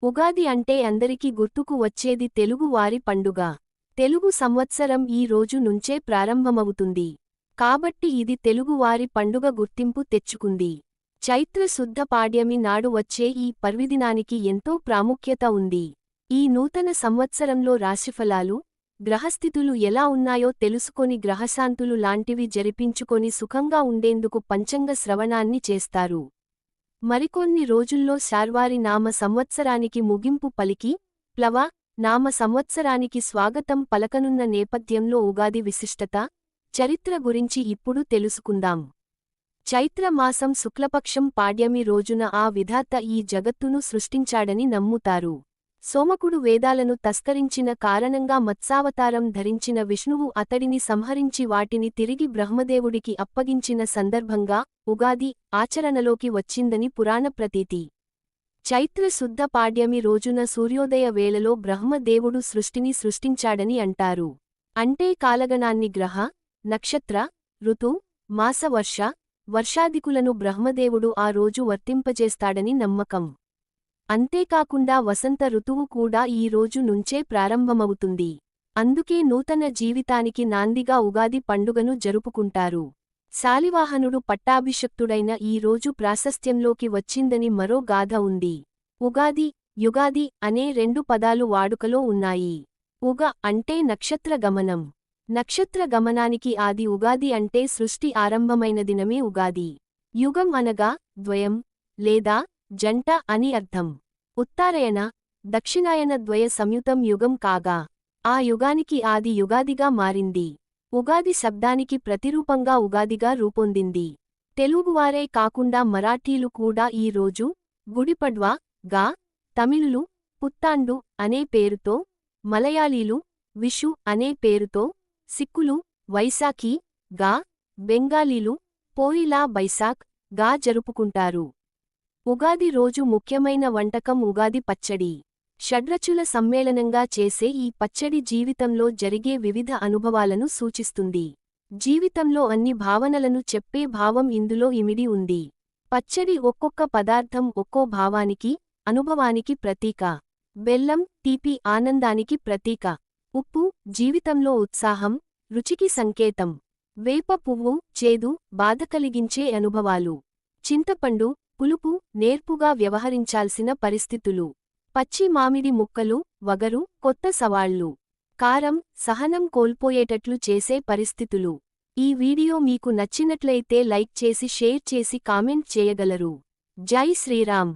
ఉగాది అంటే అందరికీ గుర్తుకు వచ్చేది తెలుగు వారి పండుగ. తెలుగు సంవత్సరం ఈ రోజు నుంచే ప్రారంభమవుతుంది. కాబట్టి ఇది తెలుగువారి పండుగ గుర్తింపు తెచ్చుకుంది. చైత్ర శుద్ధ పాడ్యమి నాడు వచ్చే ఈ పర్విదినానికి ఎంతో ప్రాముఖ్యత ఉంది. ఈ నూతన సంవత్సరంలో రాశిఫలాలు, గ్రహస్థితులు ఎలా ఉన్నాయో తెలుసుకొని గ్రహశాంతులు లాంటివి జరిపించుకొని సుఖంగా ఉండేందుకు పంచాంగ శ్రవణాన్ని చేస్తారు. మరికొన్ని రోజుల్లో శార్వారి నామ సంవత్సరానికి ముగింపు పలికి, ప్లవ నామ సంవత్సరానికి స్వాగతం పలకనున్న నేపథ్యంలో ఉగాది విశిష్టత, చరిత్ర గురించి ఇప్పుడు తెలుసుకుందాం. చైత్ర మాసం శుక్లపక్షం పాడ్యమి రోజున ఆ విధాత ఈ జగత్తును సృష్టించాడని నమ్ముతారు. సోమకుడు వేదాలను తస్కరించిన కారణంగా మత్సావతారం ధరించిన విష్ణువు అతడిని సంహరించి వాటిని తిరిగి బ్రహ్మదేవుడికి అప్పగించిన సందర్భంగా ఉగాది ఆచరణలోకి వచ్చిందని పురాణ ప్రతీతి. చైత్ర శుద్ధ పాడ్యమి రోజున సూర్యోదయ వేళలో బ్రహ్మదేవుడు సృష్టిని సృష్టించాడని అంటారు. అంటే కాలగణాన్ని గ్రహ, నక్షత్ర, ఋతు, మాస వర్షాదికులను బ్రహ్మదేవుడు ఆ రోజు వర్తింపజేస్తాడని నమ్మకం. అంతేకాకుండా వసంత ఋతువు కూడా ఈ రోజు నుంచే ప్రారంభమవుతుంది. అందుకే నూతన జీవితానికి నాందిగా ఉగాది పండుగను జరుపుకుంటారు. శాలివాహనుడు పట్టాభిషక్తుడైన ఈ రోజు ప్రాశస్త్యంలోకి వచ్చిందని మరో గాథ ఉంది. ఉగాది, యుగాది అనే రెండు పదాలు వాడుకలో ఉన్నాయి. ఉగ అంటే నక్షత్ర గమనం. నక్షత్ర గమనానికి ఆది ఉగాది అంటే సృష్టి ఆరంభమైన దినమే ఉగాది. యుగం అనగా ద్వయం లేదా జంట అని అర్థం. ఉత్తరాయణ, దక్షిణాయన ద్వయ సంయుతం యుగం కాగా ఆ యుగానికి ఆది యుగాదిగా మారింది. ఉగాది శబ్దానికి ప్రతిరూపంగా ఉగాదిగా రూపొందింది. తెలుగువారే కాకుండా మరాఠీలు కూడా ఈ రోజు గుడిపడ్వా గా, తమిళులు పుత్తాండు అనే పేరుతో, మలయాళీలు విషు అనే పేరుతో, సిక్కులు వైశాఖి గా, బెంగాలీలు పోయిలా బైసాక్ గా జరుపుకుంటారు. ఉగాది రోజు ముఖ్యమైన వంటకం ఉగాది పచ్చడి. షడ్రుచుల సమ్మేళనంగా చేసే ఈ పచ్చడి జీవితంలో జరిగే వివిధ అనుభవాలను సూచిస్తుంది. జీవితంలో అన్ని భావనలను చెప్పే భావం ఇందులో ఇమిడి ఉంది. పచ్చడి ఒక్కొక్క పదార్థం ఒక్కో భావానికి, అనుభవానికి ప్రతీక. బెల్లం, తీపి ఆనందానికి ప్రతీక. ఉప్పు, జీవితంలో ఉత్సాహం, రుచికి సంకేతం. వేప పువ్వు, చేదు, బాధ కలిగించే అనుభవాలు. చింతపండు, పులుపు, నేర్పుగా వ్యవహరించాల్సిన పరిస్థితులు. పచ్చి మామిడి ముక్కలు, వగరు, కొత్త సవాళ్లు. కారం, సహనం కోల్పోయేటట్లు చేసే పరిస్థితులు. ఈ వీడియో మీకు నచ్చినట్లయితే లైక్ చేసి షేర్ చేసి కామెంట్ చేయగలరు. జై శ్రీరామ్.